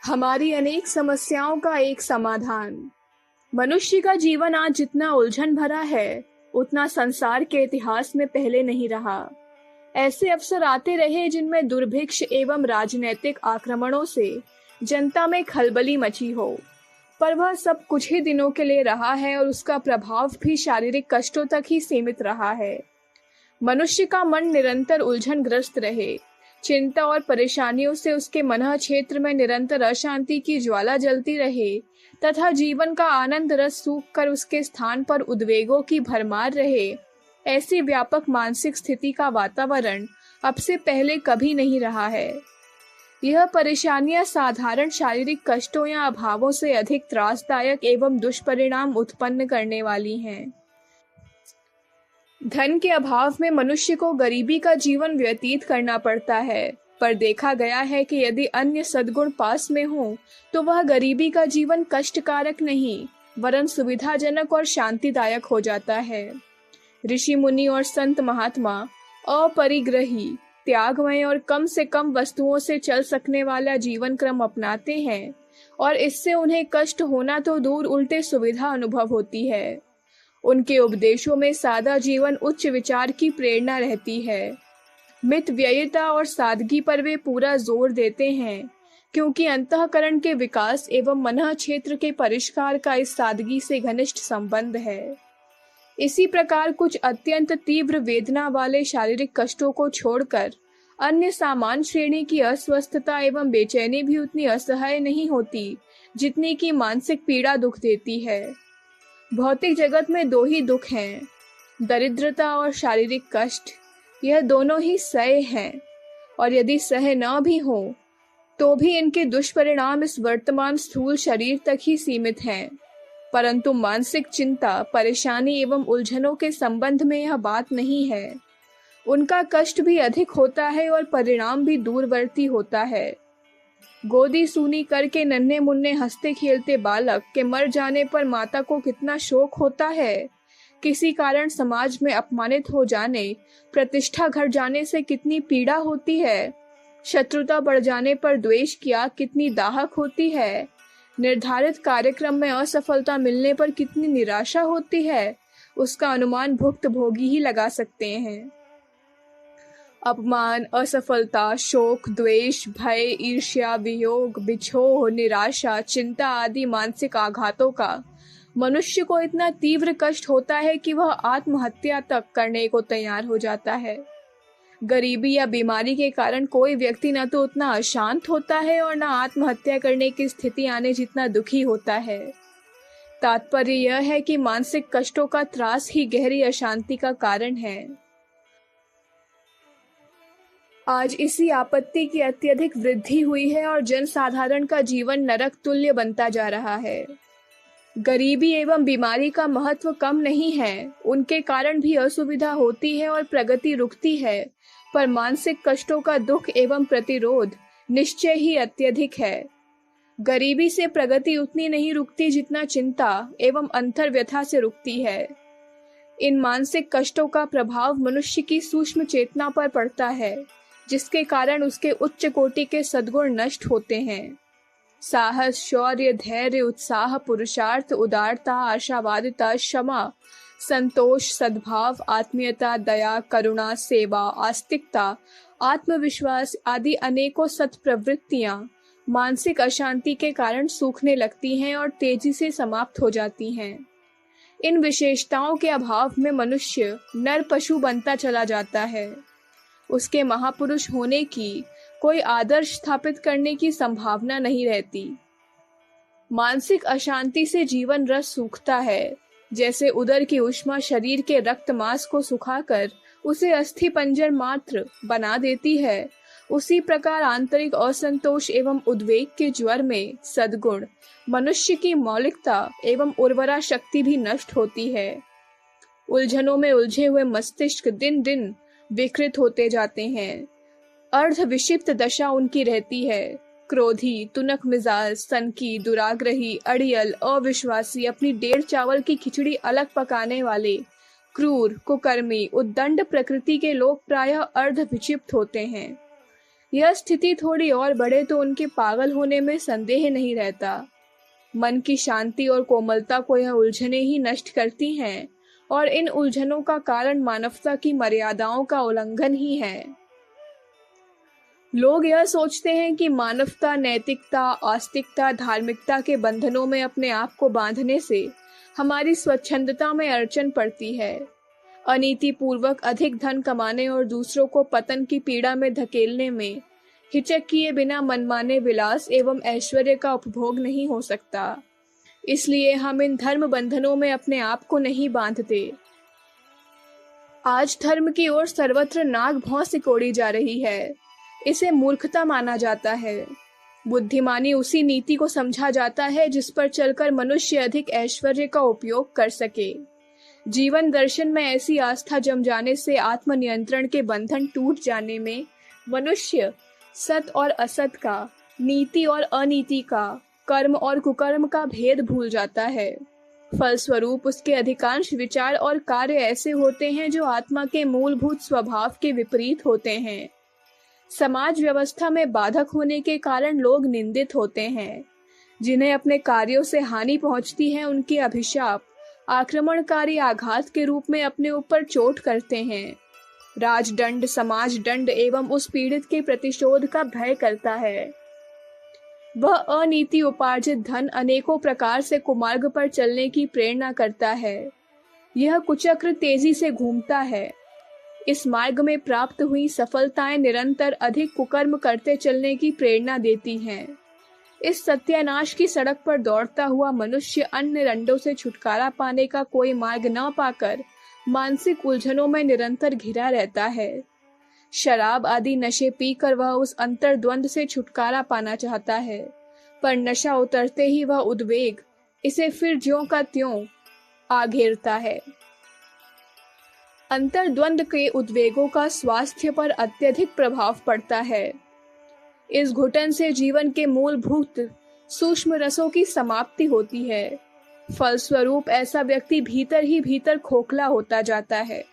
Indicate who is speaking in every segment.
Speaker 1: हमारी अनेक समस्याओं का एक समाधान। मनुष्य का जीवन आज जितना उलझन भरा है, उतना संसार के इतिहास में पहले नहीं रहा। ऐसे अवसर आते रहे जिनमें दुर्भिक्ष एवं राजनैतिक आक्रमणों से जनता में खलबली मची हो, पर वह सब कुछ ही दिनों के लिए रहा है और उसका प्रभाव भी शारीरिक कष्टों तक ही सीमित रहा है। मनुष्य का मन निरंतर उलझनग्रस्त रहे, चिंता और परेशानियों से उसके मन क्षेत्र में निरंतर अशांति की ज्वाला जलती रहे तथा जीवन का आनंद रस सूख कर उसके स्थान पर उद्वेगों की भरमार रहे, ऐसी व्यापक मानसिक स्थिति का वातावरण अब से पहले कभी नहीं रहा है। यह परेशानियां साधारण शारीरिक कष्टों या अभावों से अधिक त्रासदायक एवं दुष्परिणाम उत्पन्न करने वाली हैं। धन के अभाव में मनुष्य को गरीबी का जीवन व्यतीत करना पड़ता है, पर देखा गया है कि यदि अन्य सद्गुण पास में हो तो वह गरीबी का जीवन कष्टकारक नहीं, वरन सुविधाजनक और शांतिदायक हो जाता है। ऋषि मुनि और संत महात्मा अपरिग्रही, त्यागमय और कम से कम वस्तुओं से चल सकने वाला जीवन क्रम अपनाते हैं और इससे उन्हें कष्ट होना तो दूर उल्टे सुविधा अनुभव होती है। उनके उपदेशों में सादा जीवन उच्च विचार की प्रेरणा रहती है। मित व्ययिता और सादगी पर वे पूरा जोर देते हैं, क्योंकि अंतःकरण के विकास एवं मन क्षेत्र के परिष्कार का इस सादगी से घनिष्ठ संबंध है। इसी प्रकार कुछ अत्यंत तीव्र वेदना वाले शारीरिक कष्टों को छोड़कर अन्य सामान्य श्रेणी की अस्वस्थता एवं बेचैनी भी उतनी असह्य नहीं होती जितनी की मानसिक पीड़ा दुख देती है। भौतिक जगत में दो ही दुख हैं, दरिद्रता और शारीरिक कष्ट। यह दोनों ही सह हैं, और यदि सह न भी हो तो भी इनके दुष्परिणाम इस वर्तमान स्थूल शरीर तक ही सीमित हैं। परंतु मानसिक चिंता, परेशानी एवं उलझनों के संबंध में यह बात नहीं है। उनका कष्ट भी अधिक होता है और परिणाम भी दूरवर्ती होता है। गोदी सूनी करके नन्हे मुन्ने हंसते खेलते बालक के मर जाने पर माता को कितना शोक होता है। किसी कारण समाज में अपमानित हो जाने, प्रतिष्ठा घट जाने से कितनी पीड़ा होती है। शत्रुता बढ़ जाने पर द्वेष की आग कितनी दाहक होती है। निर्धारित कार्यक्रम में असफलता मिलने पर कितनी निराशा होती है, उसका अनुमान भुक्त भोगी ही लगा सकते हैं। अपमान, असफलता, शोक, द्वेष, भय, ईर्ष्या, वियोग, बिछोह, निराशा, चिंता आदि मानसिक आघातों का मनुष्य को इतना तीव्र कष्ट होता है कि वह आत्महत्या तक करने को तैयार हो जाता है। गरीबी या बीमारी के कारण कोई व्यक्ति न तो उतना अशांत होता है और न आत्महत्या करने की स्थिति आने जितना दुखी होता है। तात्पर्य यह है कि मानसिक कष्टों का त्रास ही गहरी अशांति का कारण है। आज इसी आपत्ति की अत्यधिक वृद्धि हुई है और जनसाधारण का जीवन नरक तुल्य बनता जा रहा है। गरीबी एवं बीमारी का महत्व कम नहीं है, उनके कारण भी असुविधा होती है और प्रगति रुकती है, पर मानसिक कष्टों का दुख एवं प्रतिरोध निश्चय ही अत्यधिक है। गरीबी से प्रगति उतनी नहीं रुकती जितना चिंता एवं अंतर्व्यथा से रुकती है। इन मानसिक कष्टों का प्रभाव मनुष्य की सूक्ष्म चेतना पर पड़ता है, जिसके कारण उसके उच्च कोटि के सद्गुण नष्ट होते हैं। साहस, शौर्य, धैर्य, उत्साह, पुरुषार्थ, उदारता, आशावादिता, क्षमा, संतोष, सद्भाव, आत्मीयता, दया, करुणा, सेवा, आस्तिकता, आत्मविश्वास आदि अनेकों सत्प्रवृत्तियां मानसिक अशांति के कारण सूखने लगती हैं और तेजी से समाप्त हो जाती हैं। इन विशेषताओं के अभाव में मनुष्य नर पशु बनता चला जाता है। उसके महापुरुष होने की, कोई आदर्श स्थापित करने की संभावना नहीं रहती। मानसिक अशांति से जीवन रस सूखता है। जैसे उदर की उष्मा शरीर के रक्त मांस को सुखाकर उसे अस्थि पंजर मात्र बना देती है, उसी प्रकार आंतरिक असंतोष एवं उद्वेग के ज्वर में सद्गुण, मनुष्य की मौलिकता एवं उर्वरा शक्ति भी नष्ट होती है। उलझनों में उलझे हुए मस्तिष्क दिन दिन विकृत होते जाते हैं। अर्ध विक्षिप्त दशा उनकी रहती है। क्रोधी, तुनक मिजाज, सनकी, दुराग्रही, अड़ियल, अविश्वासी, अपनी डेढ़ चावल की खिचड़ी अलग पकाने वाले, क्रूर, कुकर्मी, उद्दंड प्रकृति के लोग प्रायः अर्ध विक्षिप्त होते हैं। यह स्थिति थोड़ी और बढ़े तो उनके पागल होने में संदेह नहीं रहता। मन की शांति और कोमलता को यह उलझने ही नष्ट करती हैं, और इन उलझनों का कारण मानवता की मर्यादाओं का उल्लंघन ही है। लोग यह सोचते हैं कि मानवता, नैतिकता, आस्तिकता, धार्मिकता के बंधनों में अपने आप को बांधने से हमारी स्वच्छंदता में अड़चन पड़ती है। अनीति पूर्वक अधिक धन कमाने और दूसरों को पतन की पीड़ा में धकेलने में हिचक किए बिना मनमाने विलास एवं ऐश्वर्य का उपभोग नहीं हो सकता। इसलिए हम इन धर्म बंधनों में अपने आप को नहीं बांधते। आज धर्म की ओर सर्वत्र नाक भौं सिकोड़ी जा रही है। इसे मूर्खता माना जाता है। बुद्धिमानी उसी नीति को समझा जाता है जिस पर चलकर मनुष्य अधिक ऐश्वर्य का उपयोग कर सके। जीवन दर्शन में ऐसी आस्था जम जाने से आत्मनियंत्रण के बंधन टूट जाने में मनुष्य सत और असत का, नीति और अनीति का, कर्म और कुकर्म का भेद भूल जाता है। फलस्वरूप उसके अधिकांश विचार और कार्य ऐसे होते हैं जो आत्मा के मूलभूत स्वभाव के विपरीत होते हैं। समाज व्यवस्था में बाधक होने के कारण लोग निंदित होते हैं। जिन्हें अपने कार्यों से हानि पहुंचती है, उनके अभिशाप आक्रमणकारी आघात के रूप में अपने ऊपर चोट करते हैं। राजदंड, समाज दंड एवं उस पीड़ित के प्रतिशोध का भय करता है। वह अनीति उपार्जित धन अनेकों प्रकार से कुमार्ग पर चलने की प्रेरणा करता है। यह कुचक्र तेजी से घूमता है। इस मार्ग में प्राप्त हुई सफलताएं निरंतर अधिक कुकर्म करते चलने की प्रेरणा देती हैं। इस सत्यानाश की सड़क पर दौड़ता हुआ मनुष्य अन्य रंडों से छुटकारा पाने का कोई मार्ग न पाकर मानसिक उलझनों में निरंतर घिरा रहता है। शराब आदि नशे पीकर वह उस अंतर्द्वंद से छुटकारा पाना चाहता है, पर नशा उतरते ही वह उद्वेग इसे फिर ज्यों का त्यों आ घेरता है। अंतर्द्वंद के उद्वेगों का स्वास्थ्य पर अत्यधिक प्रभाव पड़ता है। इस घुटन से जीवन के मूलभूत सूक्ष्म रसों की समाप्ति होती है। फलस्वरूप ऐसा व्यक्ति भीतर ही भीतर खोखला होता जाता है।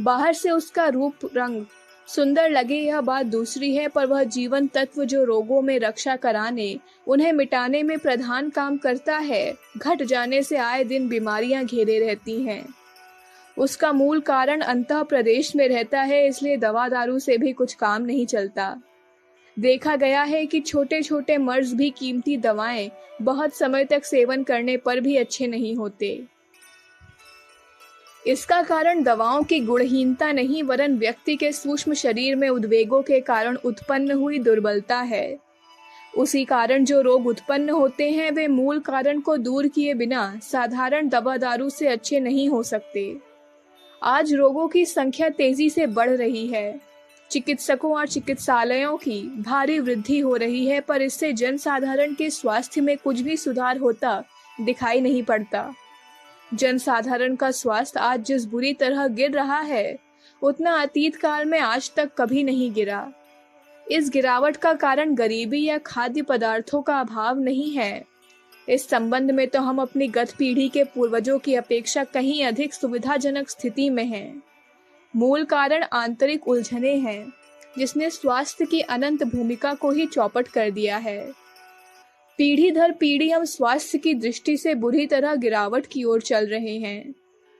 Speaker 1: बाहर से उसका रूप रंग सुंदर लगे यह बात दूसरी है, पर वह जीवन तत्व जो रोगों में रक्षा कराने, उन्हें मिटाने में प्रधान काम करता है, घट जाने से आए दिन बीमारियां घेरे रहती हैं। उसका मूल कारण अंतः प्रदेश में रहता है, इसलिए दवा दारू से भी कुछ काम नहीं चलता। देखा गया है कि छोटे छोटे मर्ज भी कीमती दवाएं बहुत समय तक सेवन करने पर भी अच्छे नहीं होते। इसका कारण दवाओं की गुणहीनता नहीं, वरन व्यक्ति के सूक्ष्म शरीर में उद्वेगों के कारण उत्पन्न हुई दुर्बलता है। उसी कारण जो रोग उत्पन्न होते हैं वे मूल कारण को दूर किए बिना साधारण दवा दारू से अच्छे नहीं हो सकते। आज रोगों की संख्या तेजी से बढ़ रही है। चिकित्सकों और चिकित्सालयों की भारी वृद्धि हो रही है, पर इससे जनसाधारण के स्वास्थ्य में कुछ भी सुधार होता दिखाई नहीं पड़ता। जनसाधारण का स्वास्थ्य आज जिस बुरी तरह गिर रहा है, उतना अतीत काल में आज तक कभी नहीं गिरा। इस गिरावट का कारण गरीबी या खाद्य पदार्थों का अभाव नहीं है। इस संबंध में तो हम अपनी गत पीढ़ी के पूर्वजों की अपेक्षा कहीं अधिक सुविधाजनक स्थिति में हैं। मूल कारण आंतरिक उलझने हैं, जिसने स्वास्थ्य की अनंत भूमिका को ही चौपट कर दिया है। पीढ़ी दर पीढ़ी हम स्वास्थ्य की दृष्टि से बुरी तरह गिरावट की ओर चल रहे हैं।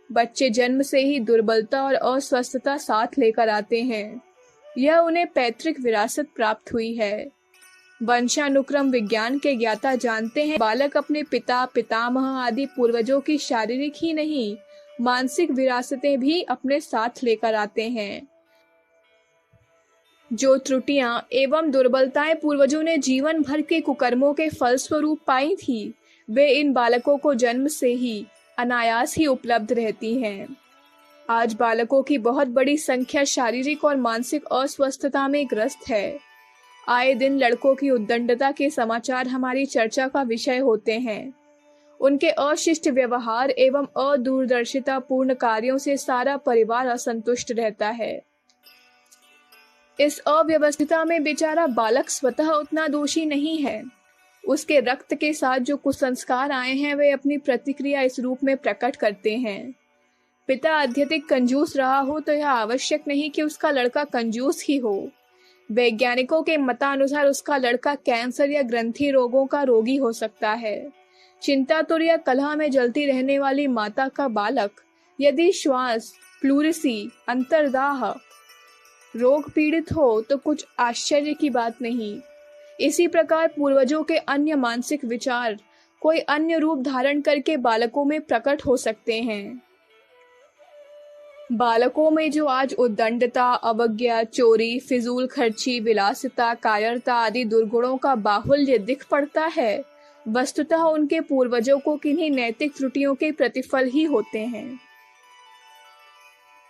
Speaker 1: बच्चे जन्म से ही दुर्बलता और अस्वस्थता साथ लेकर आते हैं। यह उन्हें पैतृक विरासत प्राप्त हुई है। वंशानुक्रम विज्ञान के ज्ञाता जानते हैं, बालक अपने पिता, पितामह आदि पूर्वजों की शारीरिक ही नहीं, मानसिक विरासतें भी अपने साथ लेकर आते हैं। जो त्रुटियां एवं दुर्बलताएं पूर्वजों ने जीवन भर के कुकर्मों के फलस्वरूप पाई थी, वे इन बालकों को जन्म से ही अनायास ही उपलब्ध रहती हैं। आज बालकों की बहुत बड़ी संख्या शारीरिक और मानसिक अस्वस्थता में ग्रस्त है। आए दिन लड़कों की उद्दंडता के समाचार हमारी चर्चा का विषय होते हैं। उनके अशिष्ट व्यवहार एवं अदूरदर्शिता पूर्ण कार्यों से सारा परिवार असंतुष्ट रहता है। इस अव्यवस्थिता में बेचारा बालक स्वतः उतना दोषी नहीं है। उसके रक्त के साथ जो कुसंस्कार आए हैं वे अपनी प्रतिक्रिया इस रूप में प्रकट करते हैं। पिता अत्यधिक कंजूस रहा हो तो यह आवश्यक नहीं कि उसका लड़का कंजूस ही हो। वैज्ञानिकों के मतानुसार उसका लड़का कैंसर या ग्रंथि रोगों का रोगी हो सकता है। चिंतातुर या कलह में जलती रहने वाली माता का बालक यदि श्वास, प्लूरिसी, अंतर्दाह रोग पीड़ित हो तो कुछ आश्चर्य की बात नहीं। इसी प्रकार पूर्वजों के अन्य मानसिक विचार कोई अन्य रूप धारण करके बालकों में प्रकट हो सकते हैं। बालकों में जो आज उद्दंडता, अवज्ञा, चोरी, फिजूल खर्ची, विलासिता, कायरता आदि दुर्गुणों का बाहुल्य दिख पड़ता है, वस्तुतः उनके पूर्वजों को किन्हीं नैतिक त्रुटियों के प्रतिफल ही होते हैं।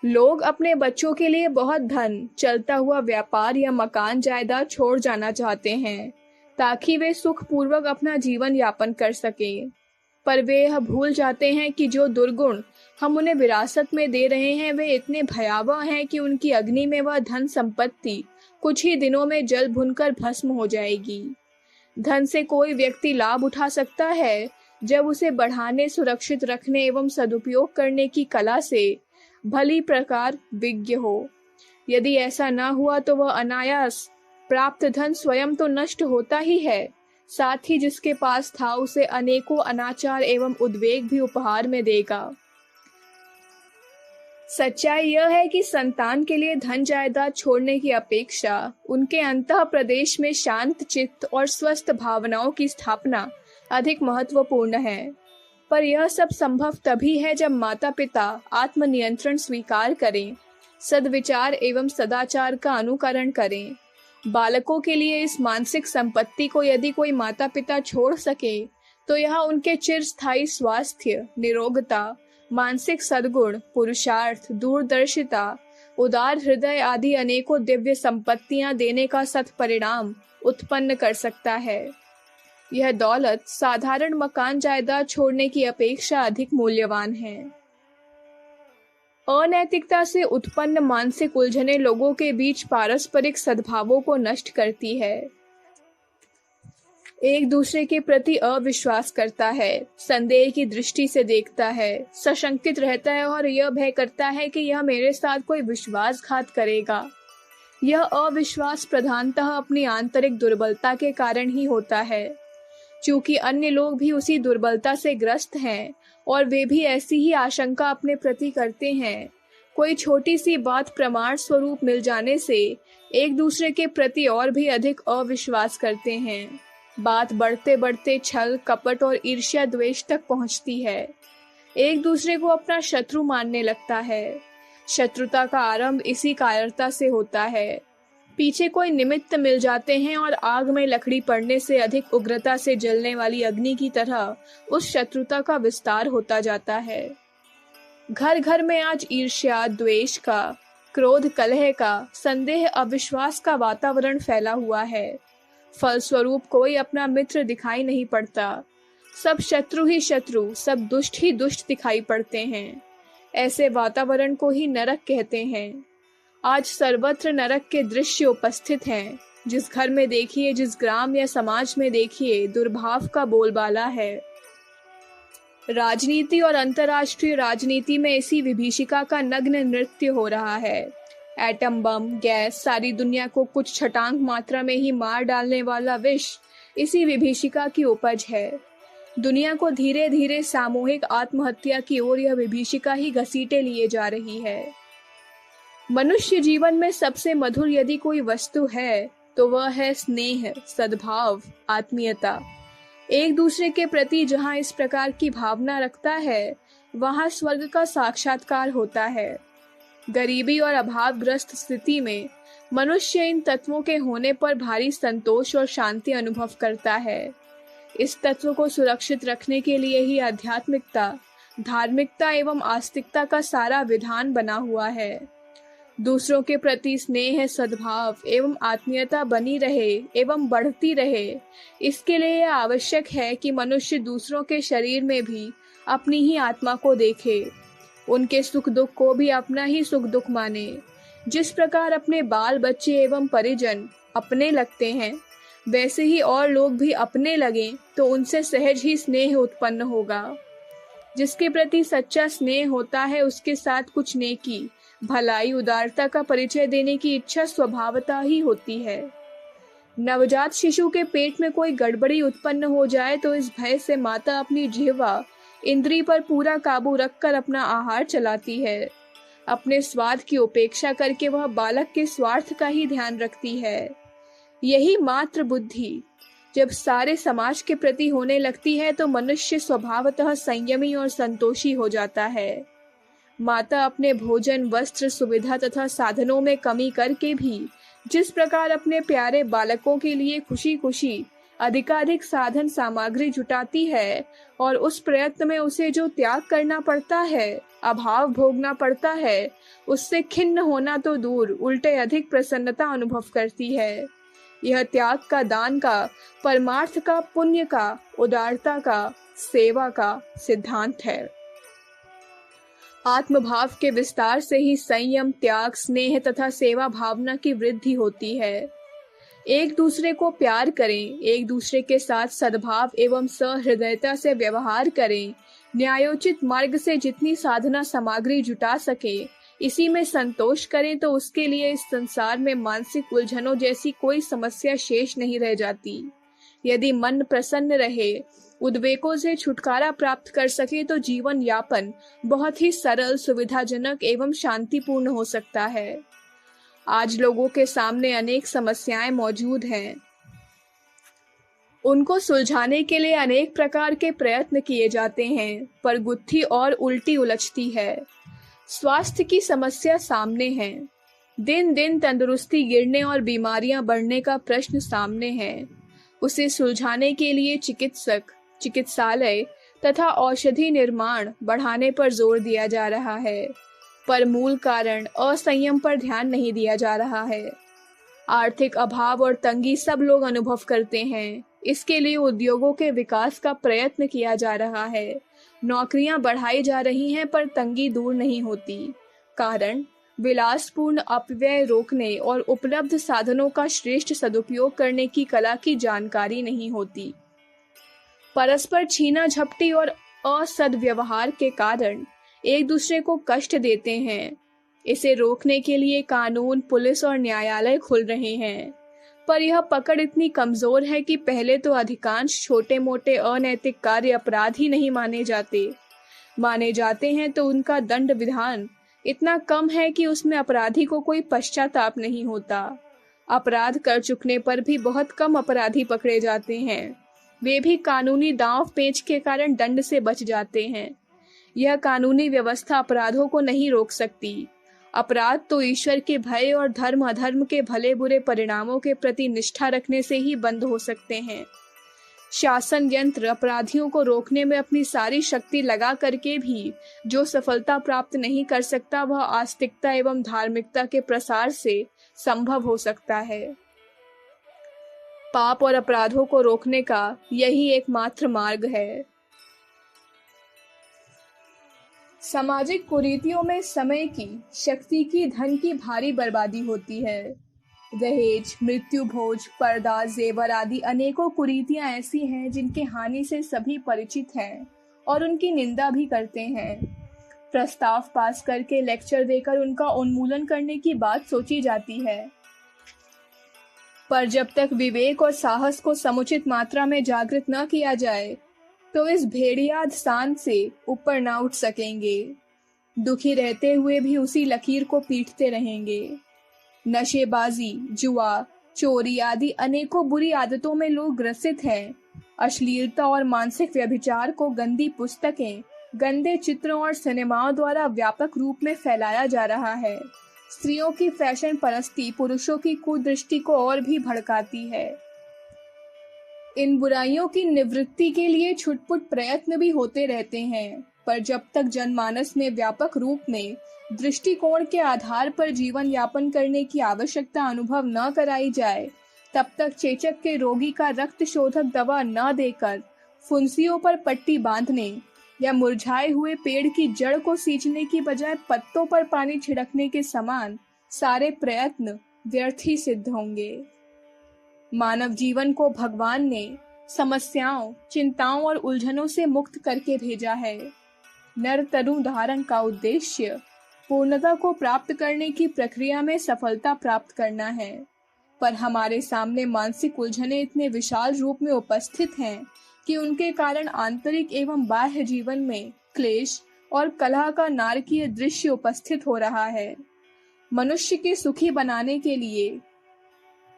Speaker 1: लोग अपने बच्चों के लिए बहुत धन, चलता हुआ व्यापार या मकान जायदाद छोड़ जाना चाहते हैं ताकि वे सुख पूर्वक अपना जीवन यापन कर सकें, पर वे यह भूल जाते हैं कि जो दुर्गुण हम उन्हें विरासत में दे रहे हैं वे इतने भयावह हैं कि उनकी अग्नि में वह धन संपत्ति कुछ ही दिनों में जल भुनकर भस्म हो जाएगी। धन से कोई व्यक्ति लाभ उठा सकता है जब उसे बढ़ाने, सुरक्षित रखने एवं सदुपयोग करने की कला से भली प्रकार विज्ञ हो। यदि ऐसा न हुआ तो वह अनायास प्राप्त धन स्वयं तो नष्ट होता ही है, साथ ही जिसके पास था उसे अनेकों अनाचार एवं उद्वेग भी उपहार में देगा। सच्चाई यह है कि संतान के लिए धन जायदाद छोड़ने की अपेक्षा उनके अंतः प्रदेश में शांत चित्त और स्वस्थ भावनाओं की स्थापना अधिक महत्वपूर्ण है। पर यह सब संभव तभी है जब माता पिता आत्मनियंत्रण स्वीकार करें, सद्विचार एवं सदाचार का अनुकरण करें। बालकों के लिए इस मानसिक संपत्ति को यदि कोई माता पिता छोड़ सके तो यह उनके चिरस्थायी स्वास्थ्य, निरोगता, मानसिक सद्गुण, पुरुषार्थ, दूरदर्शिता, उदार हृदय आदि अनेकों दिव्य संपत्तियां देने का सत्परिणाम उत्पन्न कर सकता है। यह दौलत साधारण मकान जायदाद छोड़ने की अपेक्षा अधिक मूल्यवान है। अनैतिकता से उत्पन्न मानसिक उलझने लोगों के बीच पारस्परिक सद्भावों को नष्ट करती है, एक दूसरे के प्रति अविश्वास करता है, संदेह की दृष्टि से देखता है, सशंकित रहता है और यह भय करता है कि यह मेरे साथ कोई विश्वासघात करेगा। यह अविश्वास प्रधानतः अपनी आंतरिक दुर्बलता के कारण ही होता है, क्योंकि अन्य लोग भी उसी दुर्बलता से ग्रस्त हैं और वे भी ऐसी ही आशंका अपने प्रति करते हैं। कोई छोटी सी बात प्रमाण स्वरूप मिल जाने से एक दूसरे के प्रति और भी अधिक अविश्वास करते हैं। बात बढ़ते बढ़ते छल, कपट और ईर्ष्या द्वेष तक पहुंचती है। एक दूसरे को अपना शत्रु मानने लगता है। शत्रुता का आरंभ इसी कायरता से होता है। पीछे कोई निमित्त मिल जाते हैं और आग में लकड़ी पड़ने से अधिक उग्रता से जलने वाली अग्नि की तरह उस शत्रुता का विस्तार होता जाता है। घर घर में आज ईर्ष्या, द्वेष का, क्रोध, कलह का, संदेह, अविश्वास का वातावरण फैला हुआ है। फलस्वरूप कोई अपना मित्र दिखाई नहीं पड़ता। सब शत्रु ही शत्रु, सब दुष्ट ही दुष्ट दिखाई पड़ते हैं। ऐसे वातावरण को ही नरक कहते हैं। आज सर्वत्र नरक के दृश्य उपस्थित हैं। जिस घर में देखिए, जिस ग्राम या समाज में देखिए, दुर्भाव का बोलबाला है। राजनीति और अंतर्राष्ट्रीय राजनीति में इसी विभीषिका का नग्न नृत्य हो रहा है। एटम बम, गैस, सारी दुनिया को कुछ छटांग मात्रा में ही मार डालने वाला विष इसी विभीषिका की उपज है। दुनिया को धीरे धीरे सामूहिक आत्महत्या की ओर यह विभीषिका ही घसीटे लिए जा रही है। मनुष्य जीवन में सबसे मधुर यदि कोई वस्तु है तो वह है स्नेह, सद्भाव, आत्मीयता। एक दूसरे के प्रति जहाँ इस प्रकार की भावना रखता है वहाँ स्वर्ग का साक्षात्कार होता है। गरीबी और अभावग्रस्त स्थिति में मनुष्य इन तत्वों के होने पर भारी संतोष और शांति अनुभव करता है। इस तत्व को सुरक्षित रखने के लिए ही आध्यात्मिकता, धार्मिकता एवं आस्तिकता का सारा विधान बना हुआ है। दूसरों के प्रति स्नेह, सद्भाव एवं आत्मीयता बनी रहे एवं बढ़ती रहे, इसके लिए यह आवश्यक है कि मनुष्य दूसरों के शरीर में भी अपनी ही आत्मा को देखे, उनके सुख दुख को भी अपना ही सुख दुख माने। जिस प्रकार अपने बाल बच्चे एवं परिजन अपने लगते हैं, वैसे ही और लोग भी अपने लगें तो उनसे सहज ही स्नेह उत्पन्न होगा। जिसके प्रति सच्चा स्नेह होता है उसके साथ कुछ नेकी, भलाई उदारता का परिचय देने की इच्छा स्वभावतः ही होती है। नवजात शिशु के पेट में कोई गड़बड़ी उत्पन्न हो जाए तो इस भय से माता अपनी जिह्वा इंद्री पर पूरा काबू रखकर अपना आहार चलाती है। अपने स्वाद की उपेक्षा करके वह बालक के स्वार्थ का ही ध्यान रखती है। यही मात्र बुद्धि जब सारे समाज के प्रति होने लगती है तो मनुष्य स्वभावतः संयमी और संतोषी हो जाता है। माता अपने भोजन, वस्त्र, सुविधा तथा साधनों में कमी करके भी जिस प्रकार अपने प्यारे बालकों के लिए खुशी खुशी अधिकाधिक साधन सामग्री जुटाती है और उस प्रयत्न में उसे जो त्याग करना पड़ता है, अभाव भोगना पड़ता है, उससे खिन्न होना तो दूर उल्टे अधिक प्रसन्नता अनुभव करती है। यह त्याग का, दान का, परमार्थ का, पुण्य का, उदारता का, सेवा का सिद्धांत है। आत्मभाव के विस्तार से ही संयम, त्याग, स्नेह तथा सेवा भावना की वृद्धि होती है। एक दूसरे को प्यार करें, एक दूसरे के साथ सद्भाव एवं सहृदयता से व्यवहार करें, न्यायोचित मार्ग से जितनी साधना सामग्री जुटा सके इसी में संतोष करें तो उसके लिए इस संसार में मानसिक उलझनों जैसी कोई समस्या शेष नहीं रह जाती। यदि मन प्रसन्न रहे, उद्वेगों से छुटकारा प्राप्त कर सके तो जीवन यापन बहुत ही सरल, सुविधाजनक एवं शांतिपूर्ण हो सकता है। आज लोगों के सामने अनेक समस्याएं मौजूद हैं। उनको सुलझाने के लिए अनेक प्रकार के प्रयत्न किए जाते हैं, पर गुत्थी और उल्टी उलझती है। स्वास्थ्य की समस्या सामने है। दिन दिन तंदुरुस्ती गिरने और बीमारियां बढ़ने का प्रश्न सामने है। उसे सुलझाने के लिए चिकित्सक, चिकित्सालय तथा औषधि निर्माण बढ़ाने पर जोर दिया जा रहा है, पर मूल कारण असंयम पर ध्यान नहीं दिया जा रहा है। आर्थिक अभाव और तंगी सब लोग अनुभव करते हैं। इसके लिए उद्योगों के विकास का प्रयत्न किया जा रहा है। नौकरियां बढ़ाई जा रही हैं, पर तंगी दूर नहीं होती। कारण विलासपूर्ण अपव्यय रोकने और उपलब्ध साधनों का श्रेष्ठ सदुपयोग करने की कला की जानकारी नहीं होती। परस्पर छीना झपटी और असद्व्यवहार के कारण एक दूसरे को कष्ट देते हैं। इसे रोकने के लिए कानून, पुलिस और न्यायालय खुल रहे हैं, पर यह पकड़ इतनी कमजोर है कि पहले तो अधिकांश छोटे मोटे अनैतिक कार्य अपराध ही नहीं माने जाते हैं तो उनका दंड विधान इतना कम है कि उसमें अपराधी को कोई पश्चाताप नहीं होता। अपराध कर चुकने पर भी बहुत कम अपराधी पकड़े जाते हैं। वे भी कानूनी दांव पेच के कारण दंड से बच जाते हैं। यह कानूनी व्यवस्था अपराधों को नहीं रोक सकती। अपराध तो ईश्वर के भय और धर्म अधर्म के भले बुरे परिणामों के प्रति निष्ठा रखने से ही बंद हो सकते हैं। शासन यंत्र अपराधियों को रोकने में अपनी सारी शक्ति लगा करके भी जो सफलता प्राप्त नहीं कर सकता, वह आस्तिकता एवं धार्मिकता के प्रसार से संभव हो सकता है। पाप और अपराधों को रोकने का यही एकमात्र मार्ग है। सामाजिक कुरीतियों में समय की, शक्ति की, धन की भारी बर्बादी होती है। दहेज, मृत्यु भोज, पर्दा, जेवर आदि अनेकों कुरीतियां ऐसी हैं जिनके हानि से सभी परिचित हैं और उनकी निंदा भी करते हैं। प्रस्ताव पास करके लेक्चर देकर उनका उन्मूलन करने की बात सोची जाती है, पर जब तक विवेक और साहस को समुचित मात्रा में जागृत न किया जाए तो इस भेड़िया सांड से ऊपर न उठ सकेंगे। दुखी रहते हुए भी उसी लकीर को पीटते रहेंगे। नशेबाजी, जुआ, चोरी आदि अनेकों बुरी आदतों में लोग ग्रसित हैं। अश्लीलता और मानसिक व्यभिचार को गंदी पुस्तकें, गंदे चित्रों और सिनेमाओं द्वारा व्यापक रूप में फैलाया जा रहा है। स्त्रियों की फैशन परस्ती पुरुषों की कुदृष्टि को और भी भड़काती है। इन बुराइयों की निवृत्ति के लिए छुटपुट प्रयत्न भी होते रहते हैं, पर जब तक जनमानस में व्यापक रूप में दृष्टिकोण के आधार पर जीवन यापन करने की आवश्यकता अनुभव न कराई जाए, तब तक चेचक के रोगी का रक्त शोधक दवा न देकर फुंसियों पर पट्टी बांधने या मुरझाए हुए पेड़ की जड़ को सींचने की बजाय पत्तों पर पानी छिड़कने के समान सारे प्रयत्न व्यर्थ ही सिद्ध होंगे। मानव जीवन को भगवान ने समस्याओं, चिंताओं और उलझनों से मुक्त करके भेजा है। नर तनु धारण का उद्देश्य पूर्णता को प्राप्त करने की प्रक्रिया में सफलता प्राप्त करना है। पर हमारे सामने मानसिक उलझनें इतने विशाल रूप में उपस्थित हैं कि उनके कारण आंतरिक एवं बाह्य जीवन में क्लेश और कलह का नारकीय दृश्य उपस्थित हो रहा है। मनुष्य के सुखी बनाने के लिए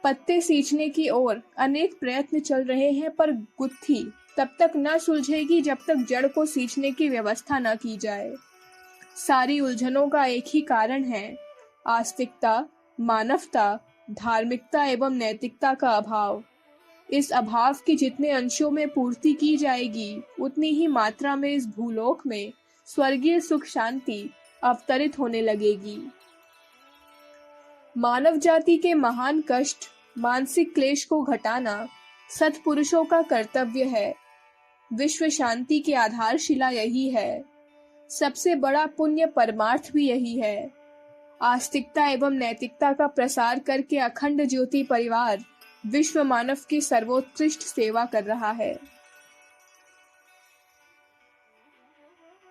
Speaker 1: पत्ते सींचने की ओर अनेक प्रयत्न चल रहे हैं, पर गुत्थी तब तक न सुलझेगी जब तक जड़ को सींचने की व्यवस्था न की जाए। सारी उलझनों का एक ही कारण है, आस्तिकता, मानवता, धार्मिकता एवं नैतिकता का अभाव। इस अभाव की जितने अंशों में पूर्ति की जाएगी, उतनी ही मात्रा में इस भूलोक में स्वर्गीय सुख शांति अवतरित होने लगेगी। मानव जाति के महान कष्ट, मानसिक क्लेश को घटाना सत्पुरुषों का कर्तव्य है। विश्व शांति की आधारशिला यही है। सबसे बड़ा पुण्य परमार्थ भी यही है। आस्तिकता एवं नैतिकता का प्रसार करके अखंड ज्योति परिवार विश्व मानव की सर्वोत्कृष्ट सेवा कर रहा है।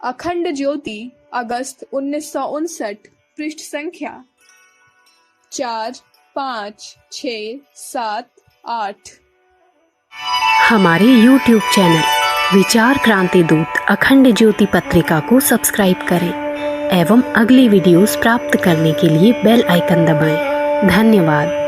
Speaker 1: अखंड ज्योति, अगस्त 1959, पृष्ठ संख्या 4, 5, 6, 7, 8।
Speaker 2: हमारे YouTube चैनल विचार क्रांति दूत अखंड ज्योति पत्रिका को सब्सक्राइब करें एवं अगली वीडियोस प्राप्त करने के लिए बेल आइकन दबाएं। धन्यवाद।